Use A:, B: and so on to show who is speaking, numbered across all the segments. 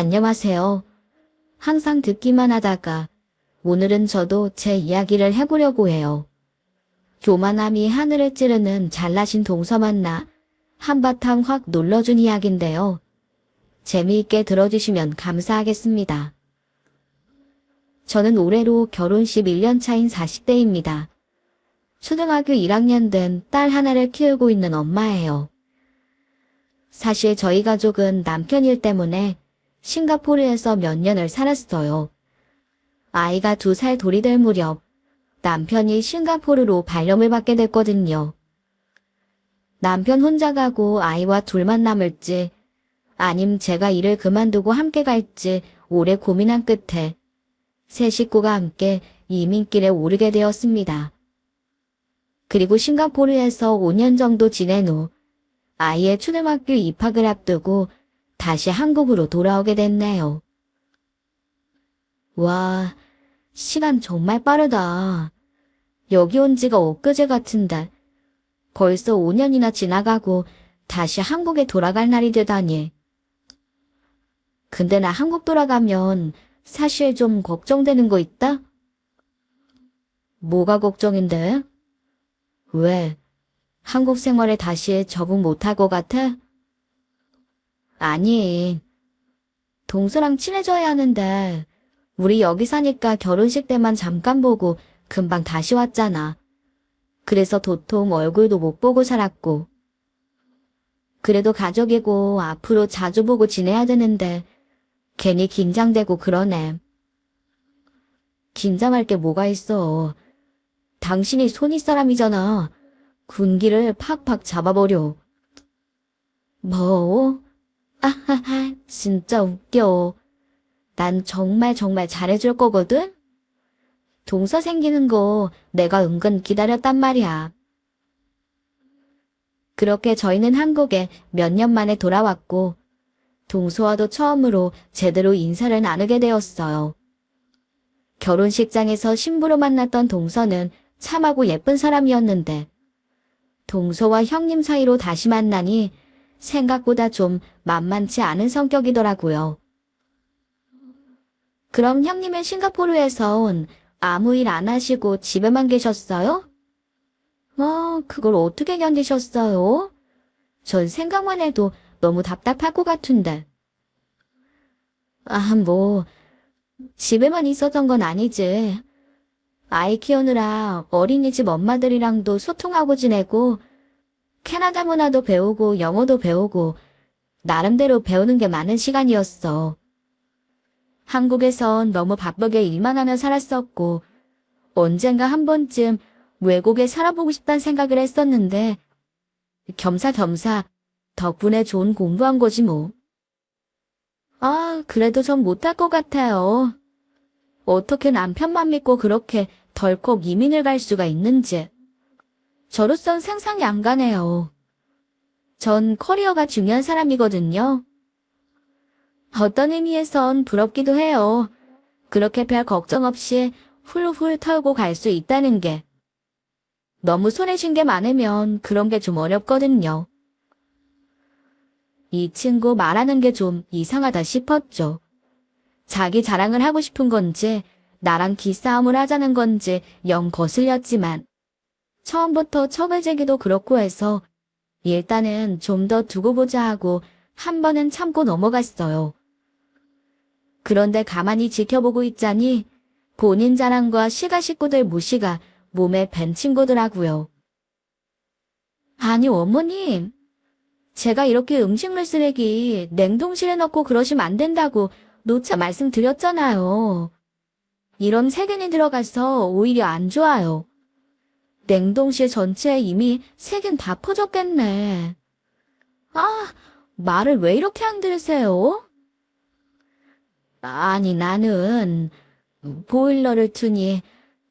A: 안녕하세요. 항상 듣기만 하다가 오늘은 저도 제 이야기를 해보려고 해요. 교만함이 하늘을 찌르는 잘나신 동서 만나 한바탕 확 놀러준 이야기인데요. 재미있게 들어주시면 감사하겠습니다. 저는 올해로 결혼 11년 차인 40대입니다. 초등학교 1학년 된 딸 하나를 키우고 있는 엄마예요. 사실 저희 가족은 남편 일 때문에 싱가포르에서 몇 년을 살았어요. 아이가 2살 돌이 될 무렵 남편이 싱가포르로 발령을 받게 됐거든요. 남편 혼자 가고 아이와 둘만 남을지 아님 제가 일을 그만두고 함께 갈지 오래 고민한 끝에 세 식구가 함께 이민길에 오르게 되었습니다. 그리고 싱가포르에서 5년 정도 지낸 후 아이의 초등학교 입학을 앞두고 다시 한국으로 돌아오게 됐네요. 와, 시간 정말 빠르다. 여기 온 지가 엊그제 같은데 벌써 5년이나 지나가고 다시 한국에 돌아갈 날이 되다니. 근데 나 한국 돌아가면 사실 좀 걱정되는 거 있다? 뭐가 걱정인데? 왜? 한국 생활에 다시 적응 못할 것 같아? 아니, 동서랑 친해져야 하는데 우리 여기 사니까 결혼식 때만 잠깐 보고 금방 다시 왔잖아. 그래서 도통 얼굴도 못 보고 살았고. 그래도 가족이고 앞으로 자주 보고 지내야 되는데 괜히 긴장되고 그러네. 긴장할 게 뭐가 있어. 당신이 손윗 사람이잖아. 군기를 팍팍 잡아버려. 뭐? 아하하, 진짜 웃겨. 난 정말 잘해줄 거거든? 동서 생기는 거 내가 은근 기다렸단 말이야. 그렇게 저희는 한국에 몇 년 만에 돌아왔고 동서와도 처음으로 제대로 인사를 나누게 되었어요. 결혼식장에서 신부로 만났던 동서는 참하고 예쁜 사람이었는데 동서와 형님 사이로 다시 만나니 생각보다 좀 만만치 않은 성격이더라고요. 그럼 형님은 싱가포르에선 아무 일 안 하시고 집에만 계셨어요? 그걸 어떻게 견디셨어요? 전 생각만 해도 너무 답답할 것 같은데. 집에만 있었던 건 아니지. 아이 키우느라 어린이집 엄마들이랑도 소통하고 지내고, 캐나다 문화도 배우고 영어도 배우고, 나름대로 배우는 게 많은 시간이었어. 한국에선 너무 바쁘게 일만 하며 살았었고, 언젠가 한 번쯤 외국에 살아보고 싶다는 생각을 했었는데, 겸사겸사 덕분에 좋은 공부한 거지 뭐. 그래도 전 못할 것 같아요. 어떻게 남편만 믿고 그렇게 덜컥 이민을 갈 수가 있는지. 저로선 상상이 안 가네요. 전 커리어가 중요한 사람이거든요. 어떤 의미에선 부럽기도 해요. 그렇게 별 걱정 없이 훌훌 털고 갈 수 있다는 게. 너무 손에 쥔 게 많으면 그런 게 좀 어렵거든요. 이 친구 말하는 게 좀 이상하다 싶었죠. 자기 자랑을 하고 싶은 건지 나랑 기싸움을 하자는 건지 영 거슬렸지만 처음부터 척을 제기도 그렇고 해서 일단은 좀 더 두고 보자 하고 한 번은 참고 넘어갔어요. 그런데 가만히 지켜보고 있자니 본인 자랑과 시가 식구들 무시가 몸에 밴 친구더라고요. 아니 어머님, 제가 이렇게 음식물 쓰레기 냉동실에 넣고 그러시면 안 된다고 노차 말씀드렸잖아요. 이런 세균이 들어가서 오히려 안 좋아요. 냉동실 전체에 이미 세균 다 퍼졌겠네. 말을 왜 이렇게 안 들으세요? 아니 나는 보일러를 트니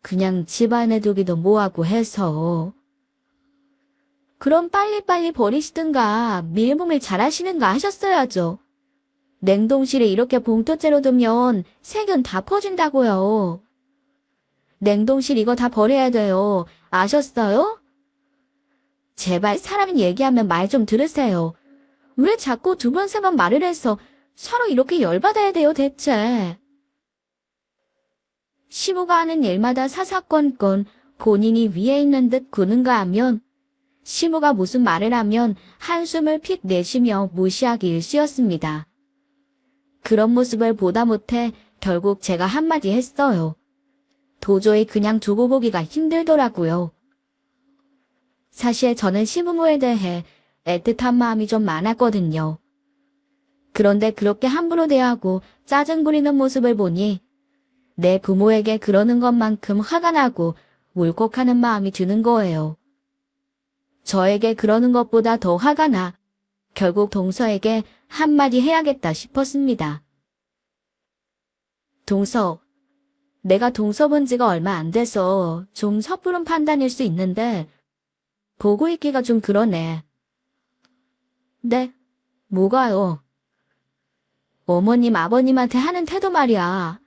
A: 그냥 집안에 두기도 뭐하고 해서. 그럼 빨리빨리 버리시든가 밀봉을 잘하시는가 하셨어야죠. 냉동실에 이렇게 봉투째로 두면 세균 다 퍼진다고요. 냉동실 이거 다 버려야 돼요. 아셨어요? 제발 사람 얘기하면 말 좀 들으세요. 왜 자꾸 두 번 세 번 말을 해서 서로 이렇게 열받아야 돼요, 대체? 시부가 하는 일마다 사사건건 본인이 위에 있는 듯 구는가 하면 시부가 무슨 말을 하면 한숨을 픽 내쉬며 무시하기 일쑤였습니다. 그런 모습을 보다 못해 결국 제가 한마디 했어요. 도저히 그냥 두고 보기가 힘들더라고요. 사실 저는 시부모에 대해 애틋한 마음이 좀 많았거든요. 그런데 그렇게 함부로 대하고 짜증 부리는 모습을 보니 내 부모에게 그러는 것만큼 화가 나고 울컥하는 마음이 드는 거예요. 저에게 그러는 것보다 더 화가 나 결국 동서에게 한마디 해야겠다 싶었습니다. 동서, 내가 동서 본 지가 얼마 안 돼서 좀 섣부른 판단일 수 있는데 보고 있기가 좀 그러네. 네? 뭐가요? 어머님, 아버님한테 하는 태도 말이야.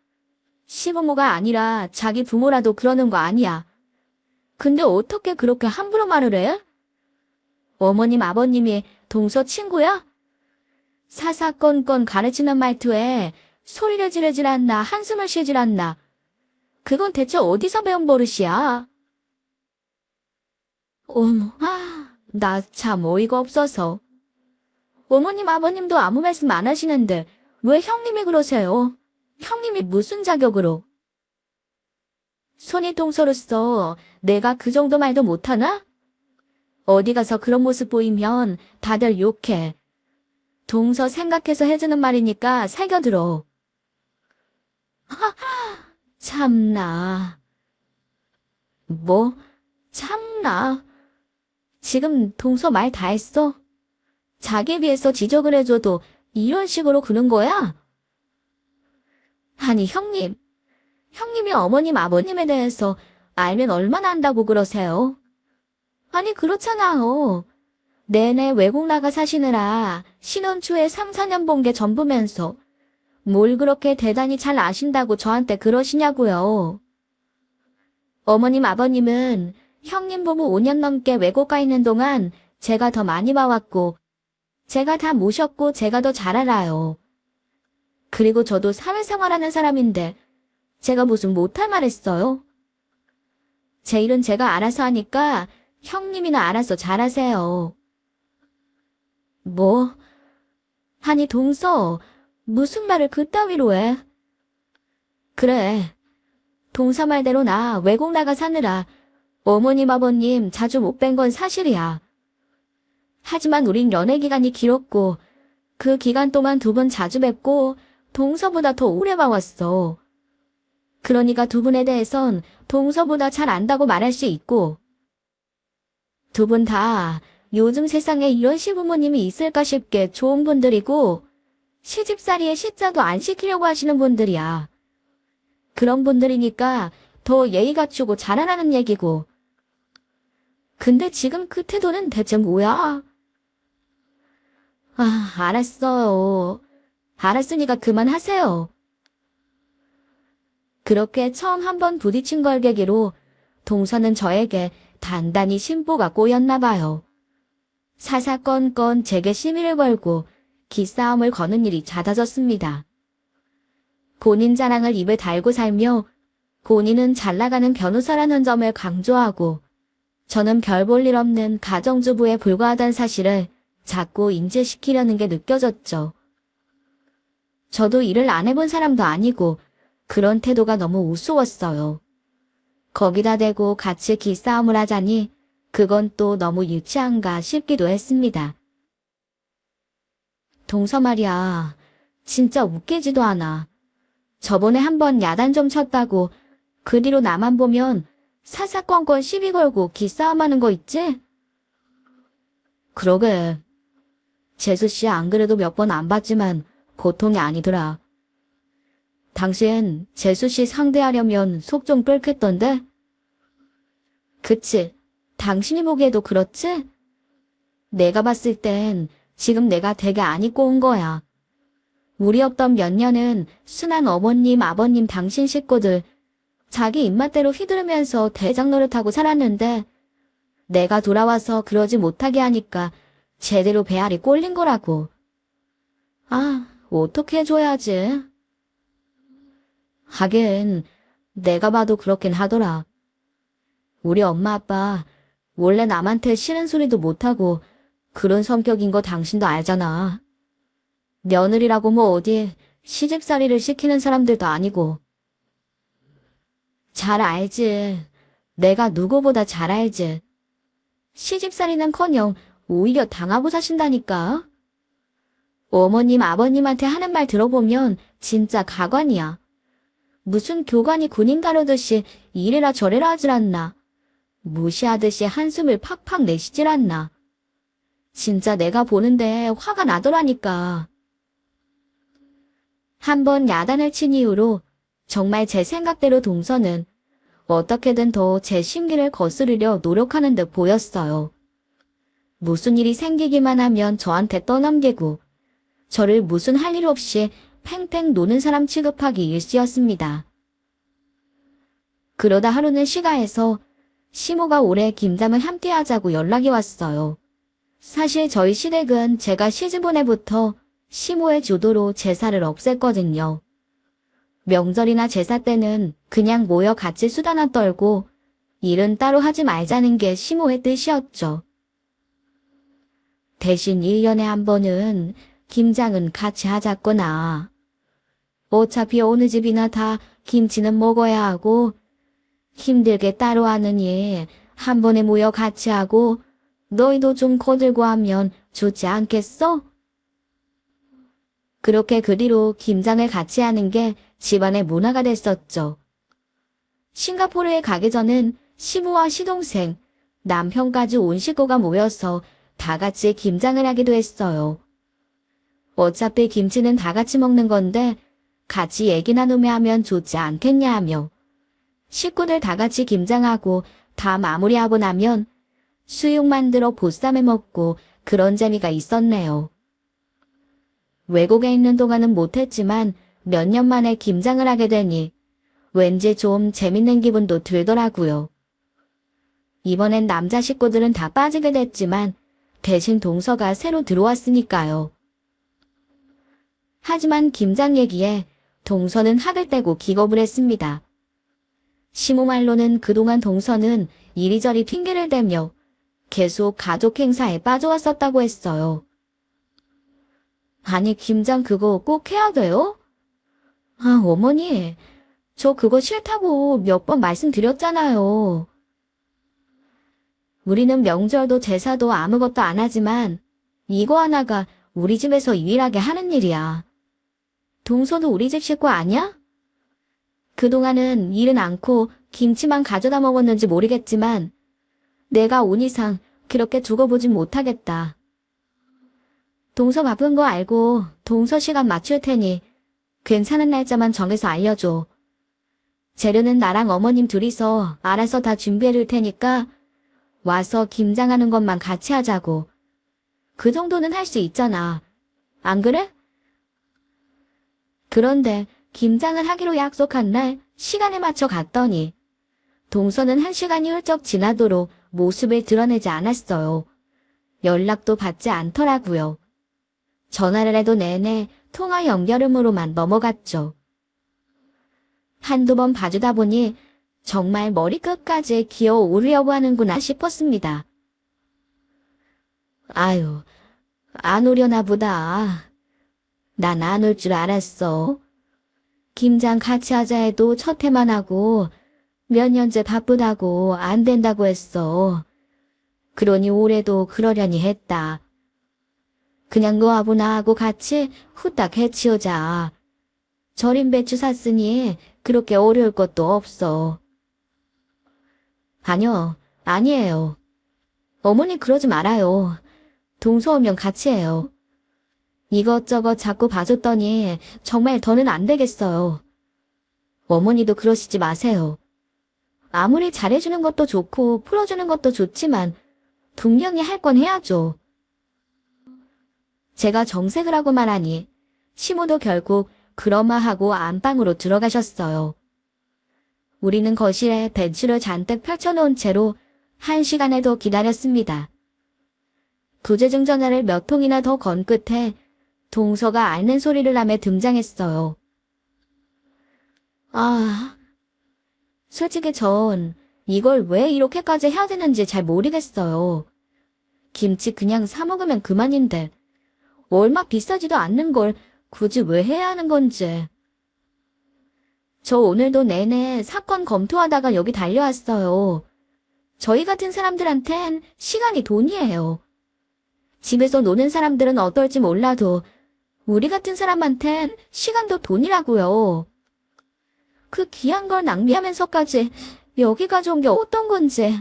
A: 시부모가 아니라 자기 부모라도 그러는 거 아니야. 근데 어떻게 그렇게 함부로 말을 해? 어머님, 아버님이 동서 친구야? 사사건건 가르치는 말투에 소리를 지르질 않나 한숨을 쉬질 않나. 그건 대체 어디서 배운 버릇이야? 어머, 나 참 어이가 없어서. 어머님, 아버님도 아무 말씀 안 하시는데 왜 형님이 그러세요? 형님이 무슨 자격으로? 손이 동서로서 내가 그 정도 말도 못하나? 어디 가서 그런 모습 보이면 다들 욕해. 동서 생각해서 해주는 말이니까 새겨들어. 참나. 뭐? 참나. 지금 동서 말 다 했어? 자기 위해서 지적을 해줘도 이런 식으로 구는 거야? 아니 형님이 어머님 아버님에 대해서 알면 얼마나 안다고 그러세요? 아니 그렇잖아요. 내내 외국 나가 사시느라 신혼 초에 3, 4년 본 게 전부면서 뭘 그렇게 대단히 잘 아신다고 저한테 그러시냐고요. 어머님 아버님은 형님 부부 5년 넘게 외국 가 있는 동안 제가 더 많이 봐왔고 제가 다 모셨고 제가 더 잘 알아요. 그리고 저도 사회생활하는 사람인데 제가 무슨 못할 말 했어요? 제 일은 제가 알아서 하니까 형님이나 알아서 잘하세요. 뭐? 아니 동서 무슨 말을 그따위로 해? 그래. 동서 말대로 나 외국 나가 사느라 어머님 아버님 자주 못 뵌 건 사실이야. 하지만 우린 연애 기간이 길었고 그 기간 동안 두 번 자주 뵙고 동서보다 더 오래 봐왔어. 그러니까 두 분에 대해선 동서보다 잘 안다고 말할 수 있고 두 분 다 요즘 세상에 이런 시부모님이 있을까 싶게 좋은 분들이고 시집살이에 시자도 안 시키려고 하시는 분들이야. 그런 분들이니까 더 예의 갖추고 잘하라는 얘기고. 근데 지금 그 태도는 대체 뭐야? 알았어요. 알았으니까 그만하세요. 그렇게 처음 한번 부딪힌 걸 계기로 동서는 저에게 단단히 심보가 꼬였나 봐요. 사사건건 제게 시비를 걸고 기싸움을 거는 일이 잦아졌습니다. 본인 자랑을 입에 달고 살며 본인은 잘나가는 변호사라는 점을 강조하고 저는 별 볼 일 없는 가정주부에 불과하다는 사실을 자꾸 인지시키려는 게 느껴졌죠. 저도 일을 안 해본 사람도 아니고 그런 태도가 너무 우스웠어요. 거기다 대고 같이 기싸움을 하자니 그건 또 너무 유치한가 싶기도 했습니다. 동서 말이야, 진짜 웃기지도 않아. 저번에 한번 야단 좀 쳤다고 그 뒤로 나만 보면 사사건건 시비 걸고 기싸움하는 거 있지? 그러게. 재수씨 안 그래도 몇 번 안 봤지만 보통이 아니더라. 당신 재수씨 상대하려면 속 좀 끓겠던데? 그치? 당신이 보기에도 그렇지? 내가 봤을 땐 지금 내가 되게 안 입고 온 거야. 우리 없던 몇 년은 순한 어머님, 아버님, 당신 식구들 자기 입맛대로 휘두르면서 대장 노릇하고 살았는데 내가 돌아와서 그러지 못하게 하니까 제대로 배알이 꼴린 거라고. 어떻게 해줘야지? 하긴 내가 봐도 그렇긴 하더라. 우리 엄마 아빠 원래 남한테 싫은 소리도 못하고 그런 성격인 거 당신도 알잖아. 며느리라고 뭐 어디 시집살이를 시키는 사람들도 아니고. 잘 알지. 내가 누구보다 잘 알지. 시집살이는커녕 오히려 당하고 사신다니까. 어머님, 아버님한테 하는 말 들어보면 진짜 가관이야. 무슨 교관이 군인 다루듯이 이래라 저래라 하질 않나. 무시하듯이 한숨을 팍팍 내쉬질 않나. 진짜 내가 보는데 화가 나더라니까. 한번 야단을 친 이후로 정말 제 생각대로 동서는 어떻게든 더 제 심기를 거스르려 노력하는 듯 보였어요. 무슨 일이 생기기만 하면 저한테 떠넘기고 저를 무슨 할 일 없이 팽팽 노는 사람 취급하기 일쑤였습니다. 그러다 하루는 시가에서 시모가 올해 김장을 함께 하자고 연락이 왔어요. 사실 저희 시댁은 제가 시집 온 해부터 시모의 주도로 제사를 없앴거든요. 명절이나 제사 때는 그냥 모여 같이 수다나 떨고 일은 따로 하지 말자는 게 시모의 뜻이었죠. 대신 1년에 한 번은 김장은 같이 하자꾸나. 어차피 어느 집이나 다 김치는 먹어야 하고 힘들게 따로 하느니 한 번에 모여 같이 하고 너희도 좀 거들고 하면 좋지 않겠어? 그렇게 그 뒤로 김장을 같이 하는 게 집안의 문화가 됐었죠. 싱가포르에 가기 전엔 시부와 시동생, 남편까지 온 식구가 모여서 다 같이 김장을 하기도 했어요. 어차피 김치는 다 같이 먹는 건데 같이 얘기 나누며 하면 좋지 않겠냐 하며 식구들 다 같이 김장하고 다 마무리하고 나면 수육 만들어 보쌈해 먹고 그런 재미가 있었네요. 외국에 있는 동안은 못했지만 몇 년 만에 김장을 하게 되니 왠지 좀 재밌는 기분도 들더라고요. 이번엔 남자 식구들은 다 빠지게 됐지만 대신 동서가 새로 들어왔으니까요. 하지만 김장 얘기에 동서는 학을 떼고 기겁을 했습니다. 시모 말로는 그동안 동서는 이리저리 핑계를 대며 계속 가족 행사에 빠져왔었다고 했어요. 아니 김장 그거 꼭 해야 돼요? 아 어머니 저 그거 싫다고 몇 번 말씀드렸잖아요. 우리는 명절도 제사도 아무것도 안 하지만 이거 하나가 우리 집에서 유일하게 하는 일이야. 동서도 우리 집 식구 아니야? 그동안은 일은 않고 김치만 가져다 먹었는지 모르겠지만 내가 온 이상 그렇게 두고 보진 못하겠다. 동서 바쁜 거 알고 동서 시간 맞출 테니 괜찮은 날짜만 정해서 알려줘. 재료는 나랑 어머님 둘이서 알아서 다 준비해 둘 테니까 와서 김장하는 것만 같이 하자고. 그 정도는 할 수 있잖아. 안 그래? 그런데 김장을 하기로 약속한 날 시간에 맞춰 갔더니 동서는 1시간이 훌쩍 지나도록 모습을 드러내지 않았어요. 연락도 받지 않더라고요. 전화를 해도 내내 통화 연결음으로만 넘어갔죠. 한두 번 봐주다 보니 정말 머리끝까지 기어 오르려고 하는구나 싶었습니다. 아유, 안 오려나 보다. 난 안 올 줄 알았어. 김장 같이 하자 해도 첫 해만 하고 몇 년째 바쁘다고 안 된다고 했어. 그러니 올해도 그러려니 했다. 그냥 너하고 나하고 같이 후딱 해치우자. 절임 배추 샀으니 그렇게 어려울 것도 없어. 아니요, 아니에요. 어머니 그러지 말아요. 동서 오면 같이 해요. 이것저것 자꾸 봐줬더니 정말 더는 안 되겠어요. 어머니도 그러시지 마세요. 아무리 잘해주는 것도 좋고 풀어주는 것도 좋지만 분명히 할 건 해야죠. 제가 정색을 하고 말하니 시모도 결국 그러마하고 안방으로 들어가셨어요. 우리는 거실에 벤치를 잔뜩 펼쳐놓은 채로 1시간을 더 기다렸습니다. 부재중 전화를 몇 통이나 더 건 끝에 동서가 앓는 소리를 하며 등장했어요. 아, 솔직히 전 이걸 왜 이렇게까지 해야 되는지 잘 모르겠어요. 김치 그냥 사 먹으면 그만인데 얼마 비싸지도 않는 걸 굳이 왜 해야 하는 건지. 저 오늘도 내내 사건 검토하다가 여기 달려왔어요. 저희 같은 사람들한텐 시간이 돈이에요. 집에서 노는 사람들은 어떨지 몰라도 우리 같은 사람한텐 시간도 돈이라고요. 그 귀한 걸 낭비하면서까지 여기 가져온 게 어떤 건지.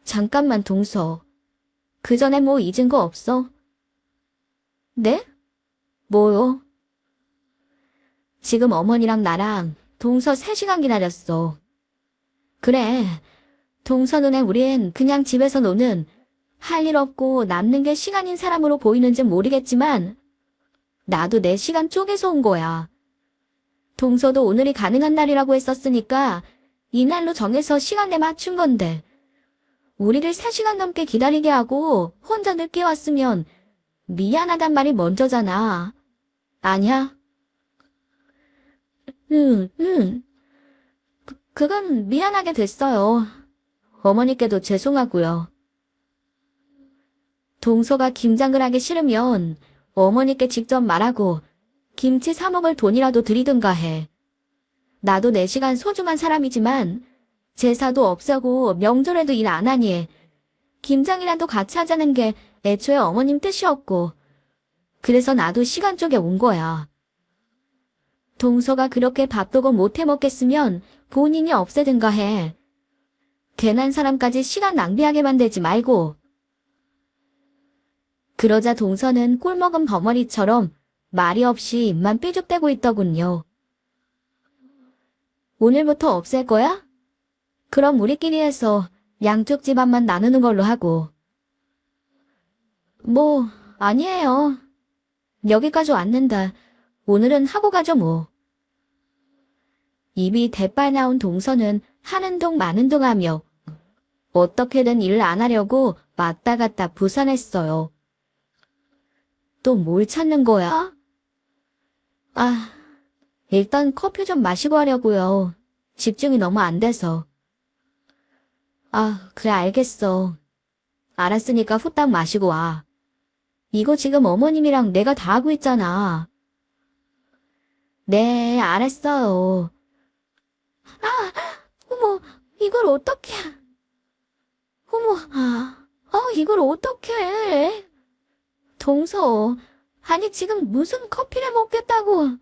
A: 잠깐만 동서. 그 전에 뭐 잊은 거 없어? 네? 뭐요? 지금 어머니랑 나랑 동서 3시간 기다렸어. 그래. 동서 눈에 우린 그냥 집에서 노는 할 일 없고 남는 게 시간인 사람으로 보이는지 모르겠지만 나도 내 시간 쪼개서 온 거야. 동서도 오늘이 가능한 날이라고 했었으니까 이날로 정해서 시간에 맞춘 건데 우리를 3시간 넘게 기다리게 하고 혼자 늦게 왔으면 미안하단 말이 먼저잖아. 아니야? 응. 그건 미안하게 됐어요. 어머니께도 죄송하고요. 동서가 김장을 하기 싫으면 어머니께 직접 말하고 김치 사 먹을 돈이라도 드리든가 해. 나도 내 시간 소중한 사람이지만 제사도 없애고 명절에도 일 안 하니 김장이라도 같이 하자는 게 애초에 어머님 뜻이었고 그래서 나도 시간 쪽에 온 거야. 동서가 그렇게 밥도고 못 해먹겠으면 본인이 없애든가 해. 괜한 사람까지 시간 낭비하게 만들지 말고. 그러자 동서는 꿀먹은 벙어리처럼 말이 없이 입만 삐죽대고 있더군요. 오늘부터 없앨 거야? 그럼 우리끼리 해서 양쪽 집안만 나누는 걸로 하고. 뭐, 아니에요. 여기까지 왔는데 오늘은 하고 가죠 뭐. 입이 대빨 나온 동서는 하는 동 마는 동 하며 어떻게든 일을 안 하려고 왔다 갔다 부산했어요. 또 뭘 찾는 거야? 아, 일단 커피 좀 마시고 하려고요. 집중이 너무 안 돼서. 아, 그래 알겠어. 알았으니까 후딱 마시고 와. 이거 지금 어머님이랑 내가 다 하고 있잖아. 네, 알았어요. 어머, 이걸 어떻게... 어머, 이걸 어떻게 해? 동서, 아니 지금 무슨 커피를 먹겠다고.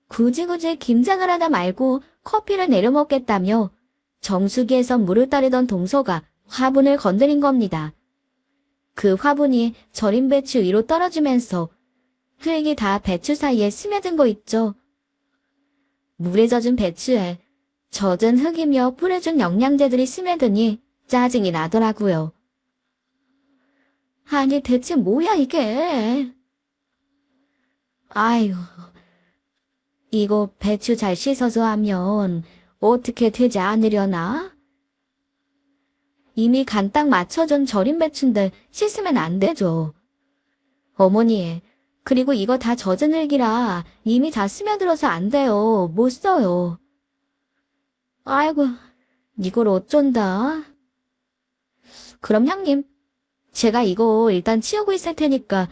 A: 굳이 김장을 하다 말고 커피를 내려 먹겠다며 정수기에서 물을 따르던 동서가 화분을 건드린 겁니다. 그 화분이 절인 배추 위로 떨어지면서 흙이 다 배추 사이에 스며든 거 있죠. 물에 젖은 배추에 젖은 흙이며 뿌려 준 영양제들이 스며드니 짜증이 나더라고요. 아니 대체 뭐야 이게. 아유, 이거 배추 잘 씻어서 하면 어떻게 되지 않으려나? 이미 간 딱 맞춰준 절인 배추인데 씻으면 안 되죠. 어머니, 그리고 이거 다 젖은 흙이라 이미 다 스며들어서 안 돼요. 못 써요. 아이고, 이걸 어쩐다. 그럼 형님, 제가 이거 일단 치우고 있을 테니까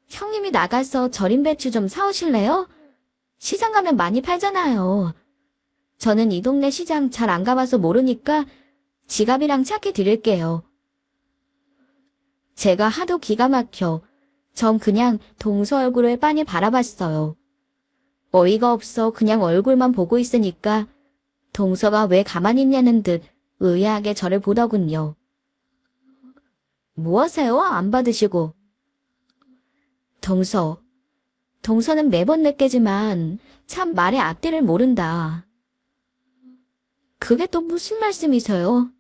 A: 형님이 나가서 절인 배추 좀 사오실래요? 시장 가면 많이 팔잖아요. 저는 이 동네 시장 잘 안 가봐서 모르니까 지갑이랑 차키 드릴게요. 제가 하도 기가 막혀 전 그냥 동서 얼굴을 빤히 바라봤어요. 어이가 없어 그냥 얼굴만 보고 있으니까 동서가 왜 가만히 있냐는 듯 의아하게 저를 보더군요. 뭐 하세요? 안 받으시고. 동서는 매번 느끼지만 참 말의 앞뒤를 모른다. 그게 또 무슨 말씀이세요?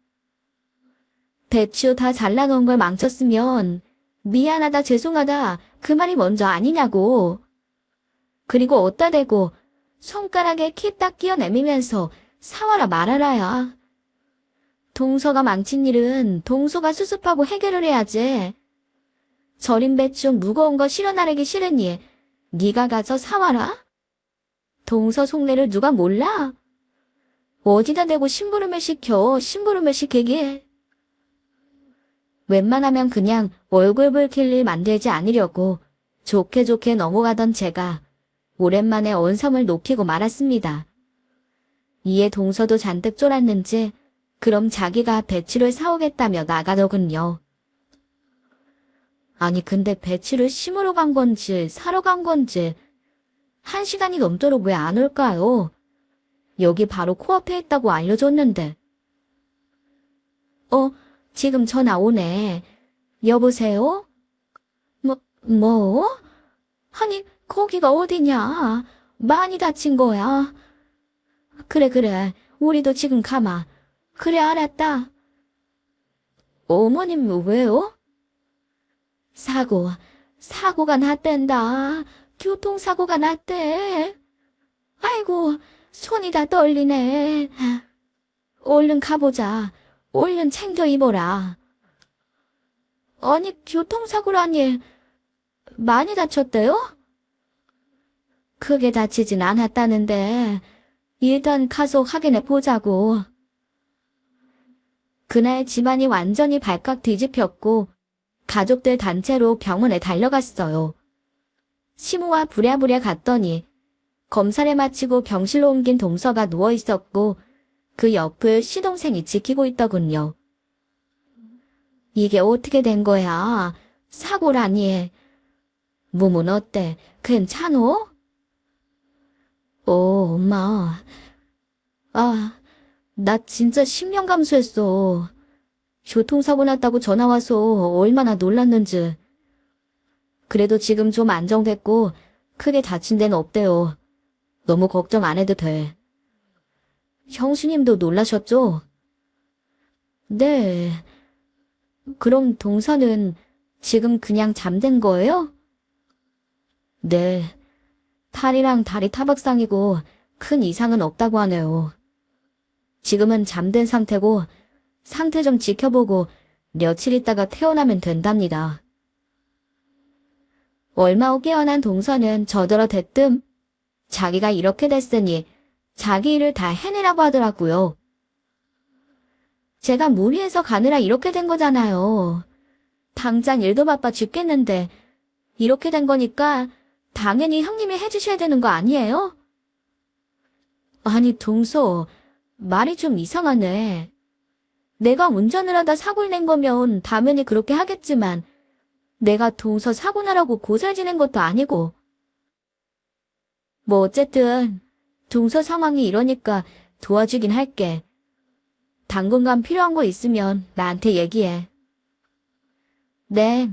A: 배추 다 잘라놓은 걸 망쳤으면 미안하다 죄송하다 그 말이 먼저 아니냐고. 그리고 어디다 대고 손가락에 키 딱 끼워 내미면서 사와라 말아라야. 동서가 망친 일은 동서가 수습하고 해결을 해야지. 절인 배추 무거운 거 실어 나르기 싫으니 네가 가서 사와라. 동서 속내를 누가 몰라? 어디다 대고 심부름을 시켜, 심부름을 시키게. 웬만하면 그냥 얼굴 붉힐 일 만들지 않으려고 좋게 좋게 넘어가던 제가 오랜만에 언성을 높이고 말았습니다. 이에 동서도 잔뜩 쫄았는지 그럼 자기가 배추를 사오겠다며 나가더군요. 아니 근데 배추를 심으러 간 건지 사러 간 건지 1시간이 넘도록 왜 안 올까요? 여기 바로 코앞에 있다고 알려줬는데. 지금 전화 오네. 여보세요? 뭐? 아니, 거기가 어디냐? 많이 다친 거야. 그래. 우리도 지금 가마. 그래, 알았다. 어머님, 왜요? 사고가 났댄다. 교통사고가 났대. 아이고, 손이 다 떨리네. 얼른 가보자. 얼른 챙겨 입어라. 아니, 교통사고라니. 많이 다쳤대요? 크게 다치진 않았다는데 일단 가서 확인해 보자고. 그날 집안이 완전히 발칵 뒤집혔고 가족들 단체로 병원에 달려갔어요. 시모와 부랴부랴 갔더니 검사를 마치고 병실로 옮긴 동서가 누워있었고 그 옆을 시동생이 지키고 있더군요. 이게 어떻게 된 거야? 사고라니. 몸은 어때? 괜찮어? 엄마. 나 진짜 10년 감수했어. 교통사고 났다고 전화와서 얼마나 놀랐는지. 그래도 지금 좀 안정됐고 크게 다친 데는 없대요. 너무 걱정 안 해도 돼. 형수님도 놀라셨죠? 네. 그럼 동서는 지금 그냥 잠든 거예요? 네. 팔이랑 다리 타박상이고 큰 이상은 없다고 하네요. 지금은 잠든 상태고 상태 좀 지켜보고 며칠 있다가 태어나면 된답니다. 얼마 후 깨어난 동서는 저더러 대뜸 자기가 이렇게 됐으니 자기 일을 다 해내라고 하더라고요. 제가 무리해서 가느라 이렇게 된 거잖아요. 당장 일도 바빠 죽겠는데 이렇게 된 거니까 당연히 형님이 해주셔야 되는 거 아니에요? 아니 동서, 말이 좀 이상하네. 내가 운전을 하다 사고를 낸 거면 당연히 그렇게 하겠지만 내가 동서 사고 나라고 고살 지낸 것도 아니고. 뭐 어쨌든 동서 상황이 이러니까 도와주긴 할게. 당분간 필요한 거 있으면 나한테 얘기해. 네.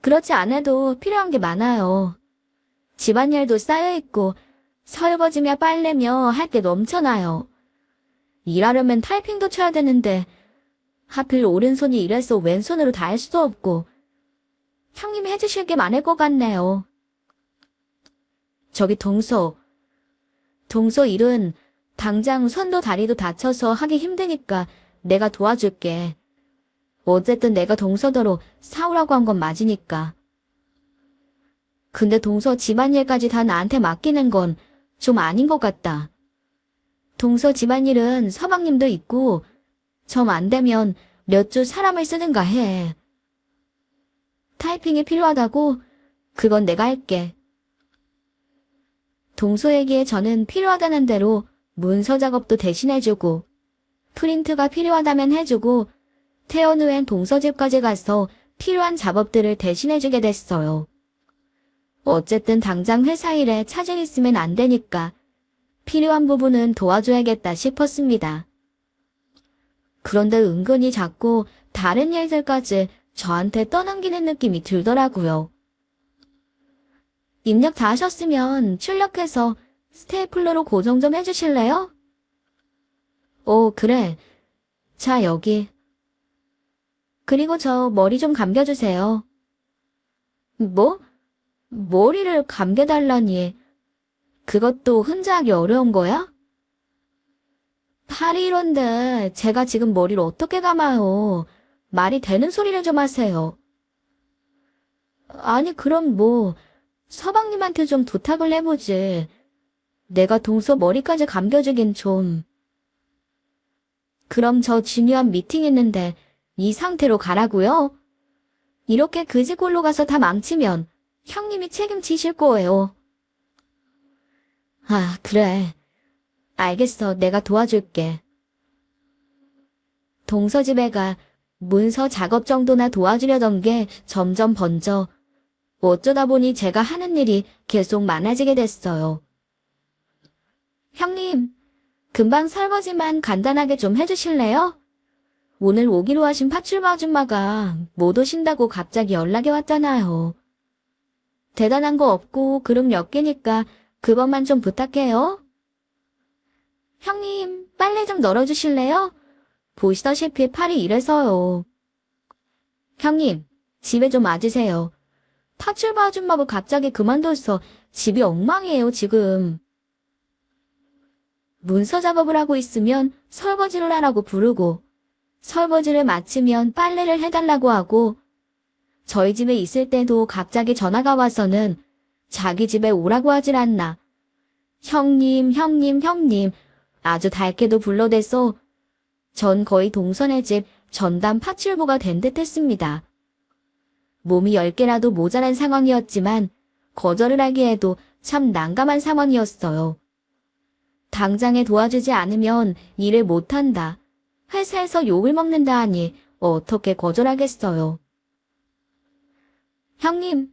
A: 그렇지 않아도 필요한 게 많아요. 집안일도 쌓여있고 설거지며 빨래며 할 게 넘쳐나요. 일하려면 타이핑도 쳐야 되는데 하필 오른손이 이래서 왼손으로 다 할 수도 없고 형님이 해주실 게 많을 것 같네요. 저기 동서 일은 당장 손도 다리도 다쳐서 하기 힘드니까 내가 도와줄게. 어쨌든 내가 동서더러 사오라고 한 건 맞으니까. 근데 동서 집안일까지 다 나한테 맡기는 건 좀 아닌 것 같다. 동서 집안일은 서방님도 있고 정 안 되면 몇 주 사람을 쓰든가 해. 타이핑이 필요하다고? 그건 내가 할게. 동서에게 저는 필요하다는 대로 문서 작업도 대신해주고 프린트가 필요하다면 해주고 퇴원 후엔 동서 집까지 가서 필요한 작업들을 대신해주게 됐어요. 어쨌든 당장 회사 일에 차질 있으면 안 되니까 필요한 부분은 도와줘야겠다 싶었습니다. 그런데 은근히 자꾸 다른 일들까지 저한테 떠넘기는 느낌이 들더라고요. 입력 다 하셨으면 출력해서 스테이플러로 고정 좀 해주실래요? 그래. 자, 여기. 그리고 저 머리 좀 감겨주세요. 뭐? 머리를 감겨달라니. 그것도 혼자 하기 어려운 거야? 팔이 이런데 제가 지금 머리를 어떻게 감아요. 말이 되는 소리를 좀 하세요. 아니, 그럼 뭐, 서방님한테 좀 부탁을 해보지. 내가 동서 머리까지 감겨주긴 좀. 그럼 저 중요한 미팅 있는데 이 상태로 가라고요? 이렇게 그지골로 가서 다 망치면 형님이 책임지실 거예요. 아, 그래. 알겠어. 내가 도와줄게. 동서 집에 가 문서 작업 정도나 도와주려던 게 점점 번져 어쩌다 보니 제가 하는 일이 계속 많아지게 됐어요. 형님, 금방 설거지만 간단하게 좀 해주실래요? 오늘 오기로 하신 파출부 아줌마가 못 오신다고 갑자기 연락이 왔잖아요. 대단한 거 없고 그릇 몇 개니까 그것만 좀 부탁해요. 형님, 빨래 좀 널어주실래요? 보시다시피 팔이 이래서요. 형님, 집에 좀 와주세요. 파출부 아줌마가 갑자기 그만둬서 집이 엉망이에요, 지금. 문서 작업을 하고 있으면 설거지를 하라고 부르고, 설거지를 마치면 빨래를 해달라고 하고, 저희 집에 있을 때도 갑자기 전화가 와서는 자기 집에 오라고 하질 않나. 형님, 형님, 형님, 아주 닳게도 불러대서 전 거의 동선의 집 전담 파출부가 된 듯 했습니다. 몸이 10개라도 모자란 상황이었지만 거절을 하기에도 참 난감한 상황이었어요. 당장에 도와주지 않으면 일을 못한다. 회사에서 욕을 먹는다 하니 어떻게 거절하겠어요. 형님,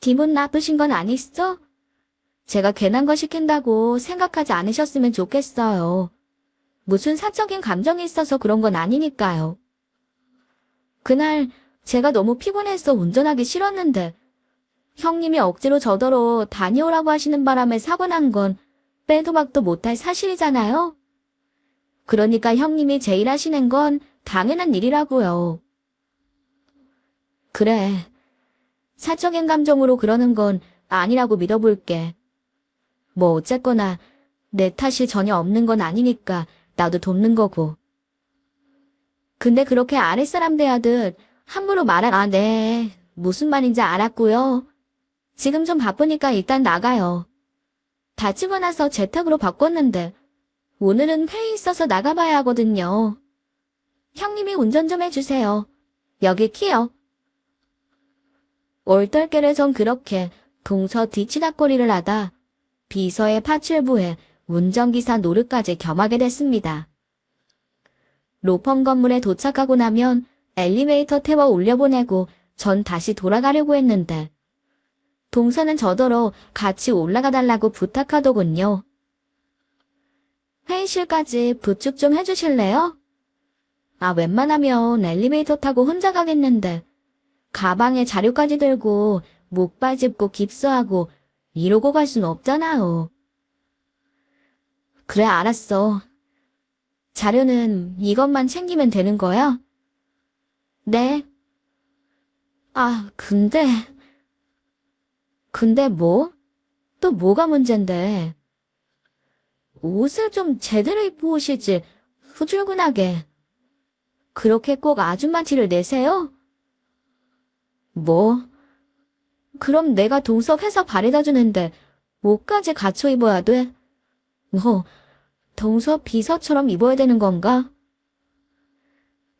A: 기분 나쁘신 건 아니시죠? 제가 괜한 거 시킨다고 생각하지 않으셨으면 좋겠어요. 무슨 사적인 감정이 있어서 그런 건 아니니까요. 그날 제가 너무 피곤해서 운전하기 싫었는데 형님이 억지로 저더러 다녀오라고 하시는 바람에 사고 난 건 빼도 박도 못할 사실이잖아요. 그러니까 형님이 제일 하시는 건 당연한 일이라고요. 그래. 사적인 감정으로 그러는 건 아니라고 믿어볼게. 뭐 어쨌거나 내 탓이 전혀 없는 건 아니니까 나도 돕는 거고. 근데 그렇게 아랫사람 대하듯 함부로 네. 무슨 말인지 알았고요. 지금 좀 바쁘니까 일단 나가요. 다치고 나서 재택으로 바꿨는데 오늘은 회의 있어서 나가봐야 하거든요. 형님이 운전 좀 해주세요. 여기 키요. 얼떨결에 전 그렇게 동서 뒤치다거리를 하다 비서의 파출부에 운전기사 노릇까지 겸하게 됐습니다. 로펌 건물에 도착하고 나면 엘리베이터 태워 올려보내고 전 다시 돌아가려고 했는데 동서는 저더러 같이 올라가 달라고 부탁하더군요. 회의실까지 부축 좀 해주실래요? 아, 웬만하면 엘리베이터 타고 혼자 가겠는데 가방에 자료까지 들고 목발 짚고 깁스하고 이러고 갈 순 없잖아요. 그래, 알았어. 자료는 이것만 챙기면 되는 거야? 네. 아, 근데 뭐? 또 뭐가 문젠데? 옷을 좀 제대로 입고 오시지, 후줄근하게. 그렇게 꼭 아줌마 티를 내세요? 뭐? 그럼 내가 동서 회사 바래다 주는데 옷까지 갖춰 입어야 돼? 뭐, 동서 비서처럼 입어야 되는 건가?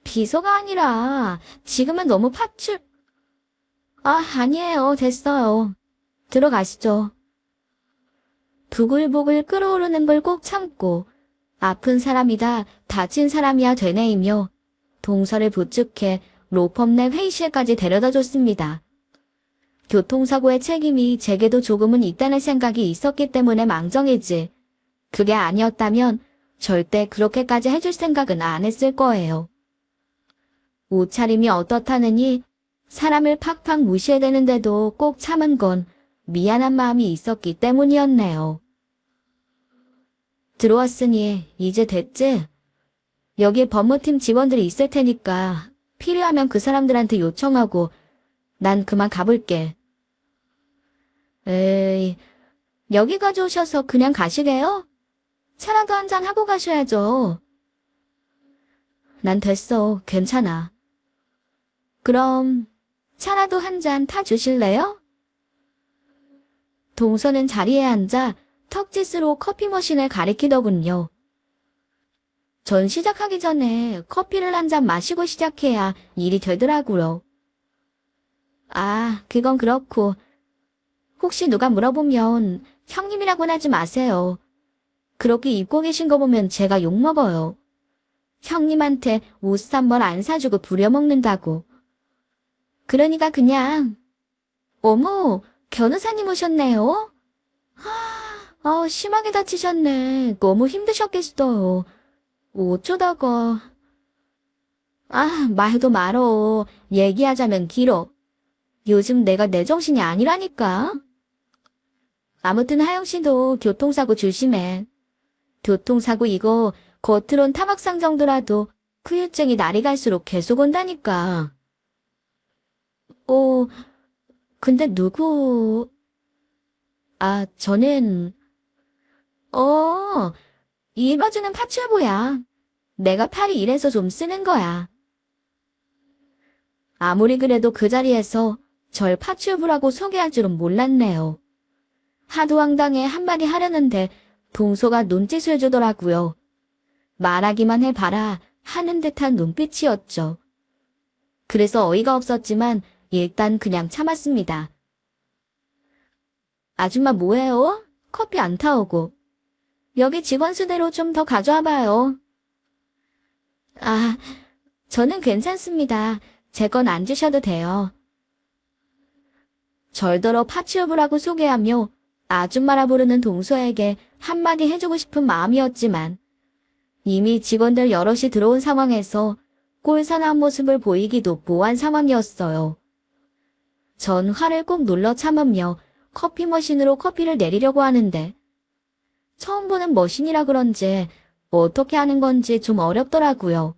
A: 비서가 아니라 지금은 너무 아니에요. 됐어요. 들어가시죠. 부글부글 끓어오르는 걸 꼭 참고 아픈 사람이다 다친 사람이야 되뇌이며 동서를 부축해 로펌 내 회의실까지 데려다 줬습니다. 교통사고의 책임이 제게도 조금은 있다는 생각이 있었기 때문에 망정이지. 그게 아니었다면 절대 그렇게까지 해줄 생각은 안 했을 거예요. 옷차림이 어떻다느니 사람을 팍팍 무시해대는데도 꼭 참은 건 미안한 마음이 있었기 때문이었네요. 들어왔으니 이제 됐지? 여기 법무팀 직원들이 있을 테니까 필요하면 그 사람들한테 요청하고 난 그만 가볼게. 에이, 여기까지 오셔서 그냥 가시게요? 차라도 한잔 하고 가셔야죠. 난 됐어. 괜찮아. 그럼 차라도 한 잔 타주실래요? 동서는 자리에 앉아 턱짓으로 커피 머신을 가리키더군요. 전 시작하기 전에 커피를 한 잔 마시고 시작해야 일이 되더라고요. 아, 그건 그렇고 혹시 누가 물어보면 형님이라고는 하지 마세요. 그렇게 입고 계신 거 보면 제가 욕먹어요. 형님한테 옷 싼 걸 안 사주고 부려먹는다고. 그러니까 그냥 어머, 변호사님 오셨네요? 심하게 다치셨네. 너무 힘드셨겠어요. 어쩌다가. 말도 말어. 얘기하자면 길어. 요즘 내가 내 정신이 아니라니까. 아무튼 하영 씨도 교통사고 조심해. 교통사고 이거 겉으론 타박상 정도라도 후유증이 날이 갈수록 계속 온다니까. 근데 누구? 저는 이마주는 파출부야. 내가 팔이 이래서 좀 쓰는 거야. 아무리 그래도 그 자리에서 절 파출부라고 소개할 줄은 몰랐네요. 하도 황당해 한마디 하려는데 동서가 눈짓을 주더라고요. 말하기만 해봐라 하는 듯한 눈빛이었죠. 그래서 어이가 없었지만 일단 그냥 참았습니다. 아줌마 뭐해요? 커피 안 타오고. 여기 직원 수대로 좀 더 가져와봐요. 저는 괜찮습니다. 제 건 안 주셔도 돼요. 절더러 파치우브라고 소개하며 아줌마라 부르는 동서에게 한마디 해주고 싶은 마음이었지만 이미 직원들 여럿이 들어온 상황에서 꼴사나운 모습을 보이기도 모한 상황이었어요. 전 화를 꼭 눌러 참으며 커피 머신으로 커피를 내리려고 하는데 처음 보는 머신이라 그런지 어떻게 하는 건지 좀 어렵더라고요.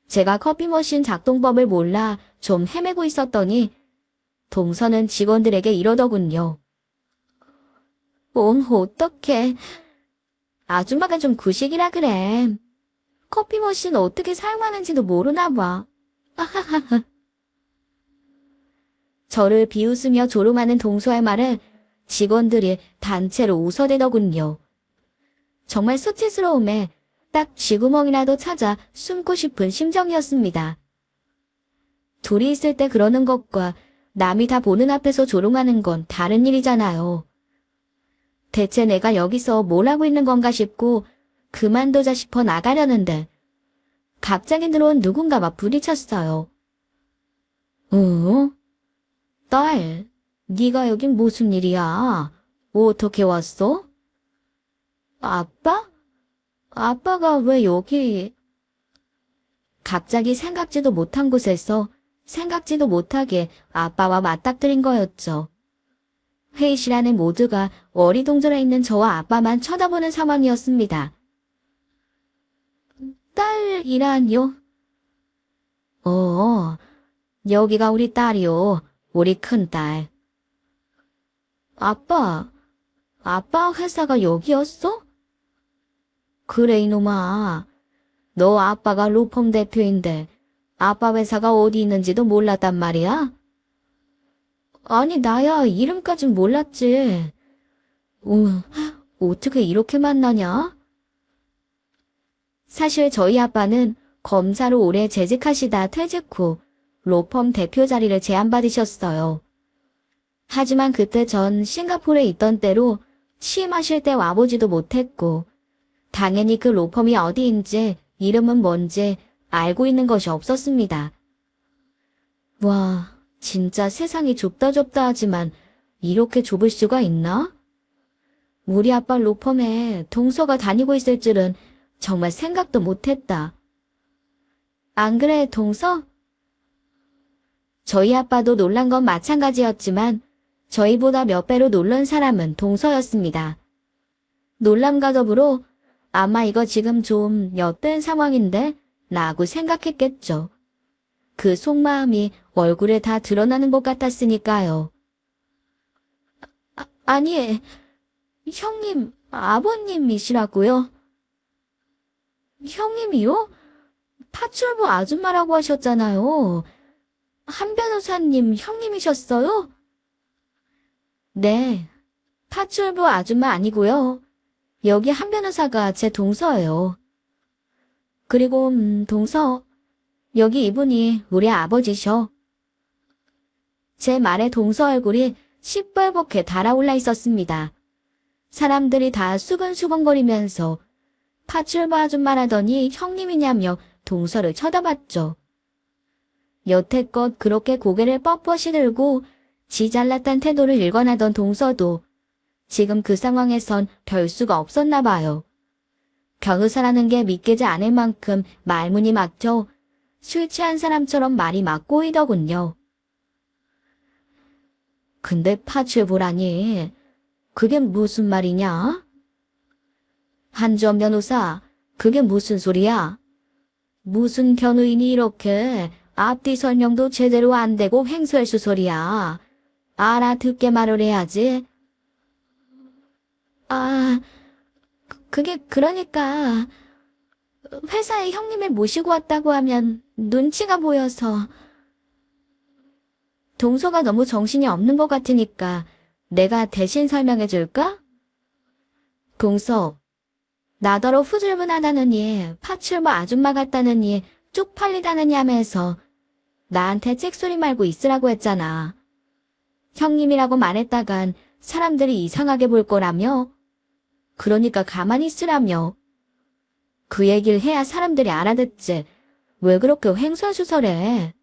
A: 제가 커피 머신 작동법을 몰라 좀 헤매고 있었더니 동서는 직원들에게 이러더군요. 어떡해. 아줌마가 좀 구식이라 그래. 커피 머신 어떻게 사용하는지도 모르나 봐. 저를 비웃으며 조롱하는 동서의 말에 직원들이 단체로 웃어대더군요. 정말 수치스러움에 딱 쥐구멍이라도 찾아 숨고 싶은 심정이었습니다. 둘이 있을 때 그러는 것과 남이 다 보는 앞에서 조롱하는 건 다른 일이잖아요. 대체 내가 여기서 뭘 하고 있는 건가 싶고 그만두자 싶어 나가려는데 갑자기 들어온 누군가가 부딪혔어요. 딸, 네가 여긴 무슨 일이야? 어떻게 왔어? 아빠? 아빠가 왜 여기? 갑자기 생각지도 못한 곳에서 생각지도 못하게 아빠와 맞닥뜨린 거였죠. 회의실 안에 모두가 어리둥절해 있는 저와 아빠만 쳐다보는 상황이었습니다. 딸이라뇨? 여기가 우리 딸이요. 우리 큰딸. 아빠 회사가 여기였어? 그래 이놈아. 너 아빠가 로펌 대표인데 아빠 회사가 어디 있는지도 몰랐단 말이야? 아니 나야 이름까진 몰랐지. 어떻게 이렇게 만나냐? 사실 저희 아빠는 검사로 오래 재직하시다 퇴직 후 로펌 대표 자리를 제안받으셨어요. 하지만 그때 전 싱가포르에 있던 때로 취임하실 때 와보지도 못했고 당연히 그 로펌이 어디인지 이름은 뭔지 알고 있는 것이 없었습니다. 와, 진짜 세상이 좁다 하지만 이렇게 좁을 수가 있나? 우리 아빠 로펌에 동서가 다니고 있을 줄은 정말 생각도 못했다. 안 그래, 동서? 저희 아빠도 놀란 건 마찬가지였지만 저희보다 몇 배로 놀란 사람은 동서였습니다. 놀람과 더불어 아마 이거 지금 좀 엿된 상황인데 라고 생각했겠죠. 그 속마음이 얼굴에 다 드러나는 것 같았으니까요. 아니, 형님, 아버님이시라고요? 형님이요? 파출부 아줌마라고 하셨잖아요. 한 변호사님 형님이셨어요? 네, 파출부 아줌마 아니고요. 여기 한 변호사가 제 동서예요. 그리고 동서, 여기 이분이 우리 아버지셔. 제 말에 동서 얼굴이 시뻘겋게 달아올라 있었습니다. 사람들이 다 수근수근거리면서 파출부 아줌마라더니 형님이냐며 동서를 쳐다봤죠. 여태껏 그렇게 고개를 뻣뻣이 들고 지 잘났단 태도를 일관하던 동서도 지금 그 상황에선 별 수가 없었나 봐요. 변호사라는 게 믿기지 않을 만큼 말문이 막혀 술 취한 사람처럼 말이 막 꼬이더군요. 근데 파출부라니, 그게 무슨 말이냐? 한주원 변호사, 그게 무슨 소리야? 무슨 변호인이 이렇게 앞뒤 설명도 제대로 안 되고 횡설수 소리야. 알아듣게 말을 해야지. 아, 그게 그러니까 회사에 형님을 모시고 왔다고 하면 눈치가 보여서. 동서가 너무 정신이 없는 것 같으니까 내가 대신 설명해 줄까? 동서, 나더러 후줄근하다느니 파출부 아줌마 같다느니 쪽팔리다느니 하면서 나한테 잭소리 말고 있으라고 했잖아. 형님이라고 말했다간 사람들이 이상하게 볼 거라며? 그러니까 가만히 있으라며. 그 얘기를 해야 사람들이 알아듣지. 왜 그렇게 횡설수설해?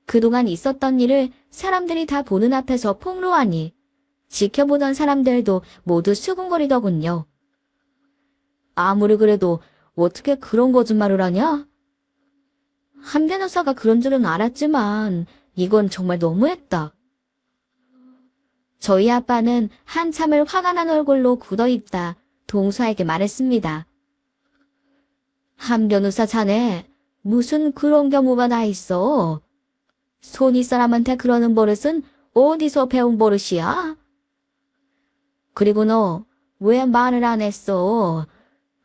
A: 그동안 있었던 일을 사람들이 다 보는 앞에서 폭로하니 지켜보던 사람들도 모두 수군거리더군요. 아무리 그래도 어떻게 그런 거짓말을 하냐? 한 변호사가 그런 줄은 알았지만 이건 정말 너무했다. 저희 아빠는 한참을 화가 난 얼굴로 굳어있다 동서에게 말했습니다. 한 변호사 자네 무슨 그런 경우가 다 있어? 손윗 사람한테 그러는 버릇은 어디서 배운 버릇이야? 그리고 너 왜 말을 안 했어?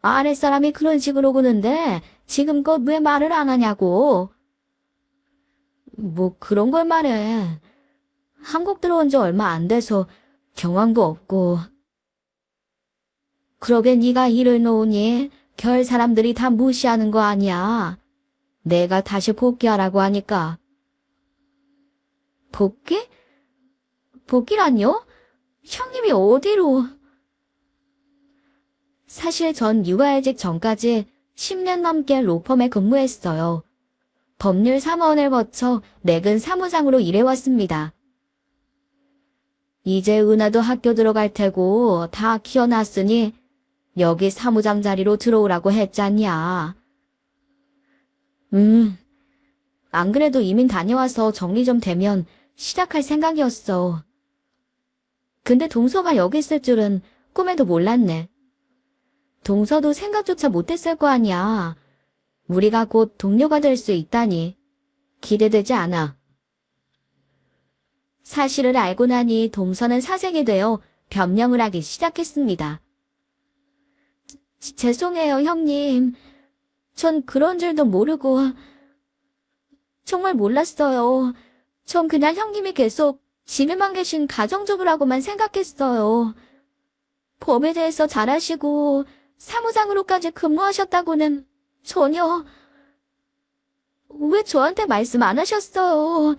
A: 아랫사람이 그런 식으로 구는데 지금껏 왜 말을 안 하냐고. 뭐 그런 걸 말해. 한국 들어온 지 얼마 안 돼서 경황도 없고. 그러게 네가 일을 놓으니 별 사람들이 다 무시하는 거 아니야. 내가 다시 복귀하라고 하니까. 복귀? 복귀라뇨? 형님이 어디로? 사실 전 육아휴직 전까지 10년 넘게 로펌에 근무했어요. 법률 사무원을 거쳐 내근 사무장으로 일해왔습니다. 이제 은하도 학교 들어갈 테고 다 키워놨으니 여기 사무장 자리로 들어오라고 했잖냐. 안 그래도 이민 다녀와서 정리 좀 되면 시작할 생각이었어. 근데 동서가 여기 있을 줄은 꿈에도 몰랐네. 동서도 생각조차 못했을 거 아니야. 우리가 곧 동료가 될 수 있다니. 기대되지 않아. 사실을 알고 나니 동서는 사색이 되어 변명을 하기 시작했습니다. 죄송해요, 형님. 전 그런 줄도 모르고. 정말 몰랐어요. 전 그냥 형님이 계속 집에만 계신 가정주부라고만 생각했어요. 법에 대해서 잘 아시고 사무장으로까지 근무하셨다고는 전혀. 왜 저한테 말씀 안 하셨어요?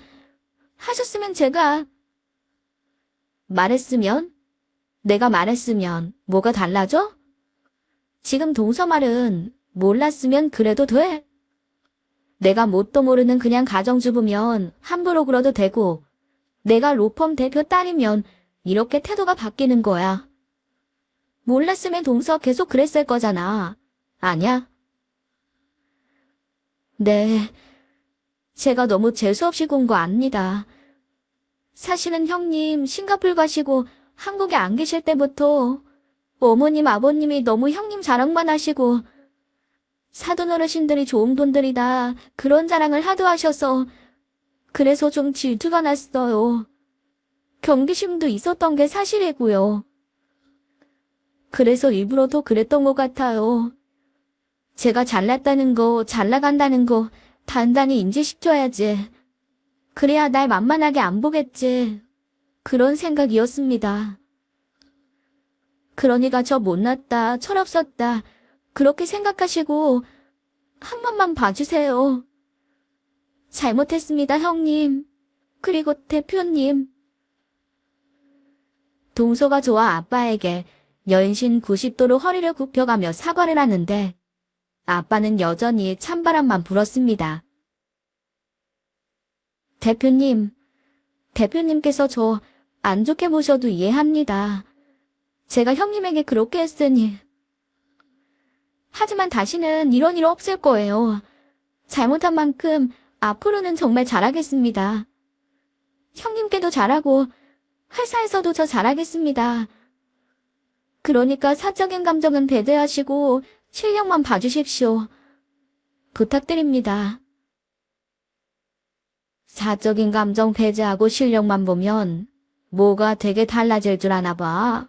A: 하셨으면 제가. 말했으면? 내가 말했으면 뭐가 달라져? 지금 동서 말은 몰랐으면 그래도 돼. 내가 뭣도 모르는 그냥 가정주부면 함부로 그러도 되고 내가 로펌 대표 딸이면 이렇게 태도가 바뀌는 거야. 몰랐으면 동서 계속 그랬을 거잖아. 아냐? 네, 제가 너무 재수없이 군 거 압니다. 사실은 형님 싱가포르 가시고 한국에 안 계실 때부터 어머님 아버님이 너무 형님 자랑만 하시고 사돈 어르신들이 좋은 분들이다 그런 자랑을 하도 하셔서 그래서 좀 질투가 났어요. 경계심도 있었던 게 사실이고요. 그래서 일부러 더 그랬던 것 같아요. 제가 잘났다는 거, 잘 나간다는 거 단단히 인지시켜야지. 그래야 날 만만하게 안 보겠지. 그런 생각이었습니다. 그러니까 저 못났다, 철없었다, 그렇게 생각하시고 한 번만 봐주세요. 잘못했습니다, 형님. 그리고 대표님. 동서가 저와 아빠에게 연신 90도로 허리를 굽혀가며 사과를 하는데 아빠는 여전히 찬바람만 불었습니다. 대표님께서 저 안 좋게 보셔도 이해합니다. 제가 형님에게 그렇게 했으니. 하지만 다시는 이런 일 없을 거예요. 잘못한 만큼 앞으로는 정말 잘하겠습니다. 형님께도 잘하고 회사에서도 저 잘하겠습니다. 그러니까 사적인 감정은 배제하시고 실력만 봐주십시오. 부탁드립니다. 사적인 감정 배제하고 실력만 보면 뭐가 되게 달라질 줄 아나 봐.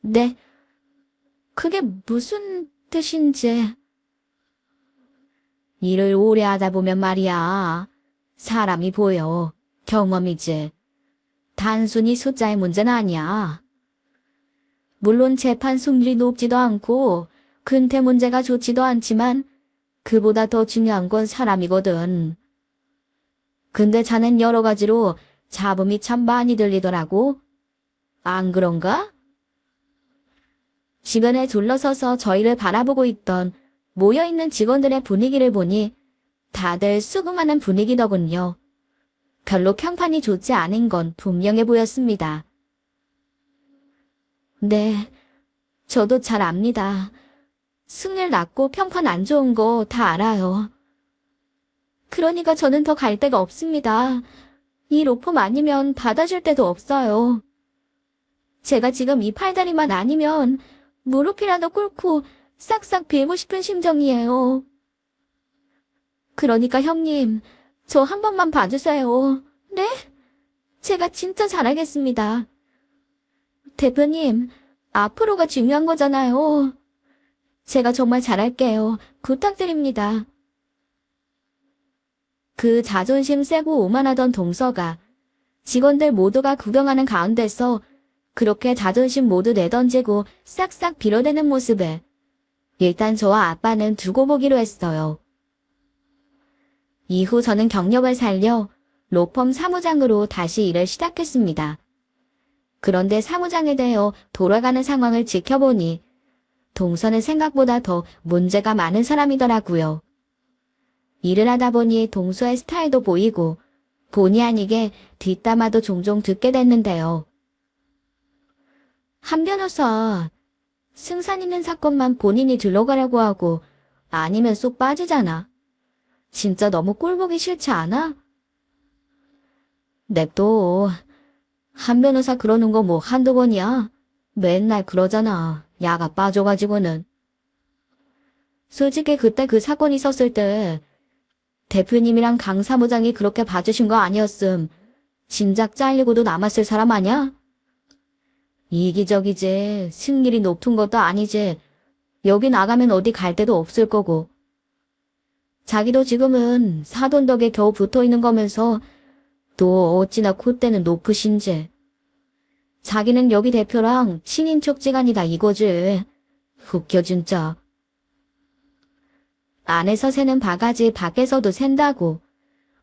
A: 네, 그게 무슨 뜻인지. 일을 오래 하다 보면 말이야. 사람이 보여. 경험이지. 단순히 숫자의 문제는 아니야. 물론 재판 승률이 높지도 않고 근태 문제가 좋지도 않지만 그보다 더 중요한 건 사람이거든. 근데 자넨 여러 가지로 잡음이 참 많이 들리더라고. 안 그런가? 주변에 둘러서서 저희를 바라보고 있던 모여있는 직원들의 분위기를 보니 다들 수긍하는 분위기더군요. 별로 평판이 좋지 않은 건 분명해 보였습니다. 네, 저도 잘 압니다. 승률 낮고 평판 안 좋은 거 다 알아요. 그러니까 저는 더 갈 데가 없습니다. 이 로펌 아니면 받아줄 데도 없어요. 제가 지금 이 팔다리만 아니면 무릎이라도 꿇고 싹싹 빌고 싶은 심정이에요. 그러니까 형님, 저 한 번만 봐주세요. 네? 제가 진짜 잘하겠습니다. 대표님, 앞으로가 중요한 거잖아요. 제가 정말 잘할게요. 부탁드립니다. 그 자존심 세고 오만하던 동서가 직원들 모두가 구경하는 가운데서 그렇게 자존심 모두 내던지고 싹싹 빌어대는 모습에 일단 저와 아빠는 두고 보기로 했어요. 이후 저는 경력을 살려 로펌 사무장으로 다시 일을 시작했습니다. 그런데 사무장에 대해 돌아가는 상황을 지켜보니 동서는 생각보다 더 문제가 많은 사람이더라고요. 일을 하다 보니 동서의 스타일도 보이고 본의 아니게 뒷담화도 종종 듣게 됐는데요. 한 변호사, 승산 있는 사건만 본인이 들러가려고 하고 아니면 쏙 빠지잖아. 진짜 너무 꼴보기 싫지 않아? 냅둬. 한 변호사 그러는 거 뭐 한두 번이야? 맨날 그러잖아. 야가 빠져가지고는. 솔직히 그때 그 사건 있었을 때 대표님이랑 강 사무장이 그렇게 봐주신 거 아니었음. 진작 잘리고도 남았을 사람 아냐? 이기적이지. 승률이 높은 것도 아니지. 여기 나가면 어디 갈 데도 없을 거고. 자기도 지금은 사돈 덕에 겨우 붙어있는 거면서 또 어찌나 콧대는 높으신지. 자기는 여기 대표랑 친인척지간이다 이거지. 웃겨 진짜. 안에서 새는 바가지 밖에서도 샌다고.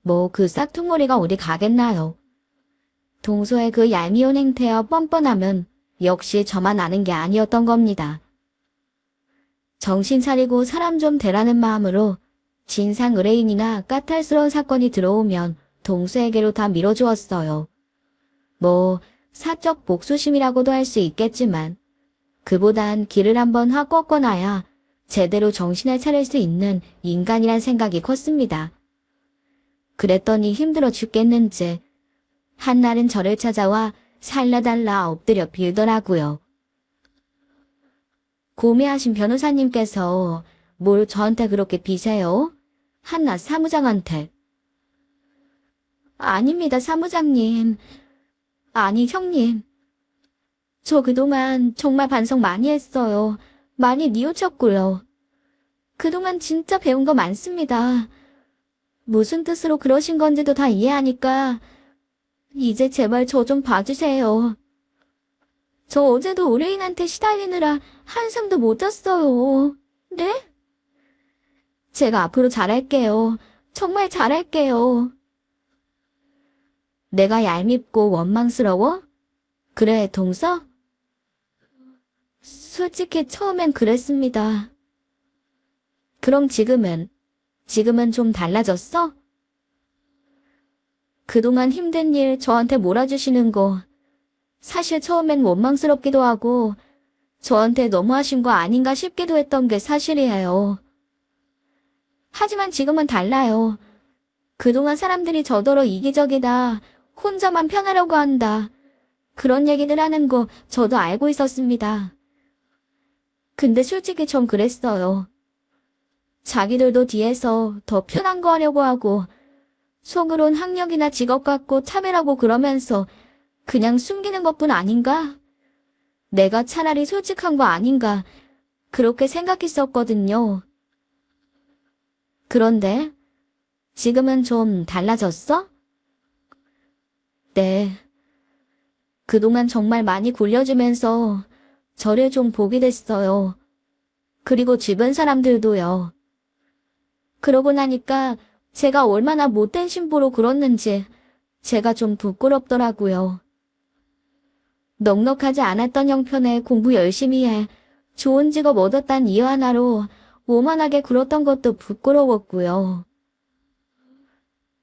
A: 뭐 그 싹퉁머리가 어디 가겠나요. 동서의 그 얄미운 행태와 뻔뻔하면 역시 저만 아는 게 아니었던 겁니다. 정신 차리고 사람 좀 되라는 마음으로 진상 의뢰인이나 까탈스러운 사건이 들어오면 동서에게로 다 밀어주었어요. 뭐 사적 복수심이라고도 할 수 있겠지만 그보단 길을 한번 확 꺾어놔야 제대로 정신을 차릴 수 있는 인간이란 생각이 컸습니다. 그랬더니 힘들어 죽겠는지 한날은 저를 찾아와 살라달라 엎드려 빌더라고요. 고매하신 변호사님께서 뭘 저한테 그렇게 비세요? 한낱 사무장한테. 아닙니다, 사무장님. 아니, 형님. 저 그동안 정말 반성 많이 했어요. 많이 뉘우쳤고요. 그동안 진짜 배운 거 많습니다. 무슨 뜻으로 그러신 건지도 다 이해하니까 이제 제발 저 좀 봐주세요. 저 어제도 의뢰인한테 시달리느라 한숨도 못 잤어요. 네? 제가 앞으로 잘할게요. 정말 잘할게요. 내가 얄밉고 원망스러워? 그래, 동서? 솔직히 처음엔 그랬습니다. 그럼 지금은 좀 달라졌어? 그동안 힘든 일 저한테 몰아주시는 거 사실 처음엔 원망스럽기도 하고 저한테 너무하신 거 아닌가 싶기도 했던 게 사실이에요. 하지만 지금은 달라요. 그동안 사람들이 저더러 이기적이다, 혼자만 편하려고 한다, 그런 얘기들 하는 거 저도 알고 있었습니다. 근데 솔직히 전 그랬어요. 자기들도 뒤에서 더 편한 거 하려고 하고 속으론 학력이나 직업 갖고 차별하고 그러면서 그냥 숨기는 것뿐 아닌가? 내가 차라리 솔직한 거 아닌가? 그렇게 생각했었거든요. 그런데 지금은 좀 달라졌어? 네. 그동안 정말 많이 굴려주면서 저를 좀 보게 됐어요. 그리고 주변 사람들도요. 그러고 나니까 제가 얼마나 못된 심보로 굴었는지 제가 좀 부끄럽더라고요. 넉넉하지 않았던 형편에 공부 열심히 해 좋은 직업 얻었단 이유 하나로 오만하게 굴었던 것도 부끄러웠고요.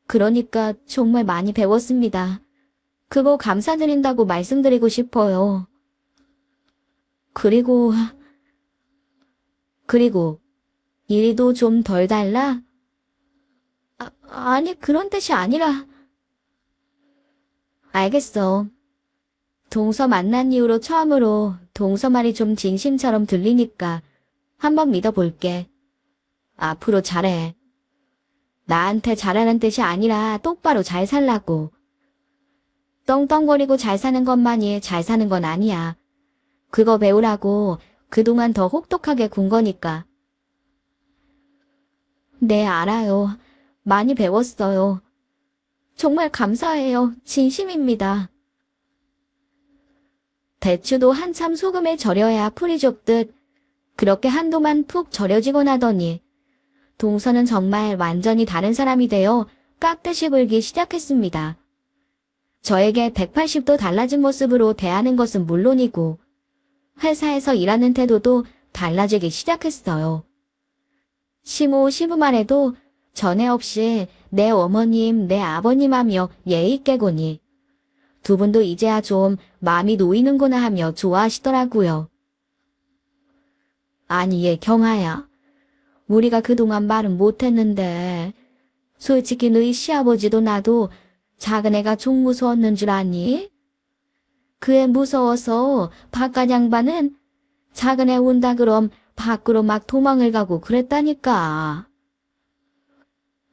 A: 그러니까 정말 많이 배웠습니다. 그거 감사드린다고 말씀드리고 싶어요. 그리고 일도 좀 덜 달라? 아니 그런 뜻이 아니라. 알겠어. 동서 만난 이후로 처음으로 동서 말이 좀 진심처럼 들리니까 한번 믿어볼게. 앞으로 잘해. 나한테 잘하는 뜻이 아니라 똑바로 잘 살라고. 떵떵거리고 잘 사는 것만이 잘 사는 건 아니야. 그거 배우라고 그동안 더 혹독하게 군 거니까. 네, 알아요. 많이 배웠어요. 정말 감사해요. 진심입니다. 대추도 한참 소금에 절여야 풀이 좁듯 그렇게 한도만 푹 절여지고 나더니 동서는 정말 완전히 다른 사람이 되어 깍듯이 굴기 시작했습니다. 저에게 180도 달라진 모습으로 대하는 것은 물론이고 회사에서 일하는 태도도 달라지기 시작했어요. 시모 시부말에도 전에 없이 내 어머님, 내 아버님 하며 예의 있게 구니 두 분도 이제야 좀 마음이 놓이는구나 하며 좋아하시더라고요. 아니 얘 경아야, 우리가 그동안 말은 못했는데 솔직히 너희 시아버지도 나도 작은 애가 좀 무서웠는 줄 아니? 그 애 무서워서 바깥 양반은 작은 애 온다 그럼 밖으로 막 도망을 가고 그랬다니까.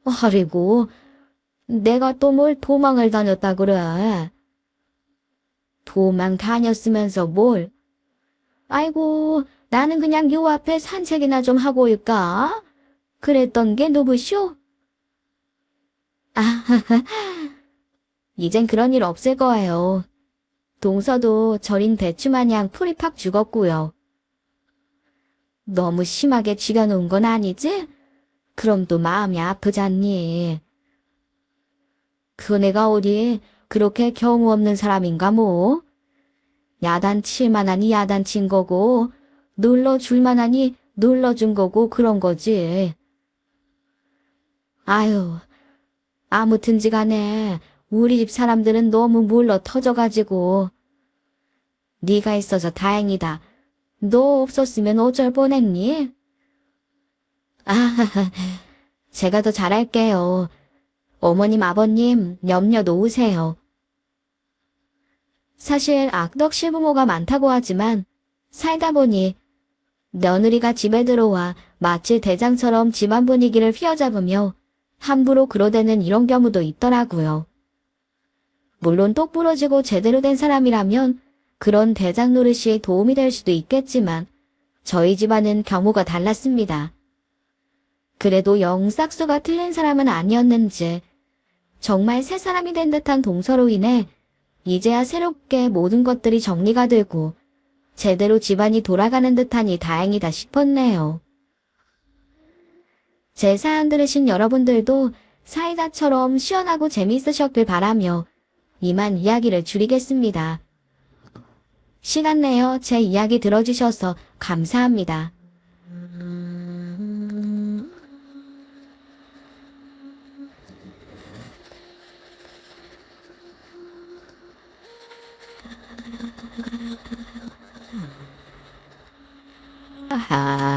A: 아이고, 내가 또 뭘 도망을 다녔다 그래. 도망 다녔으면서 뭘. 아이고, 나는 그냥 요 앞에 산책이나 좀 하고 올까? 그랬던 게 누구쇼? 아, 이젠 그런 일 없을 거예요. 동서도 절인 대추 마냥 풀이 팍 죽었고요. 너무 심하게 쥐겨놓은 건 아니지? 그럼 또 마음이 아프잖니. 그 내가 어디 그렇게 경우 없는 사람인가 뭐? 야단칠 만하니 야단친 거고 눌러줄 만하니 눌러준 거고 그런 거지. 아유, 아무튼지 간에 우리 집 사람들은 너무 물러 터져가지고. 네가 있어서 다행이다. 너 없었으면 어쩔 뻔했니? 제가 더 잘할게요. 어머님, 아버님 염려 놓으세요. 사실 악덕 시부모가 많다고 하지만 살다 보니 며느리가 집에 들어와 마치 대장처럼 집안 분위기를 휘어잡으며 함부로 그러대는 이런 경우도 있더라고요. 물론 똑부러지고 제대로 된 사람이라면 그런 대장 노릇이 도움이 될 수도 있겠지만 저희 집안은 경우가 달랐습니다. 그래도 영 싹수가 틀린 사람은 아니었는지 정말 새 사람이 된 듯한 동서로 인해 이제야 새롭게 모든 것들이 정리가 되고 제대로 집안이 돌아가는 듯하니 다행이다 싶었네요. 제 사연 들으신 여러분들도 사이다처럼 시원하고 재미있으셨길 바라며 이만 이야기를 줄이겠습니다. 시간 내어 제 이야기 들어주셔서 감사합니다. 아하.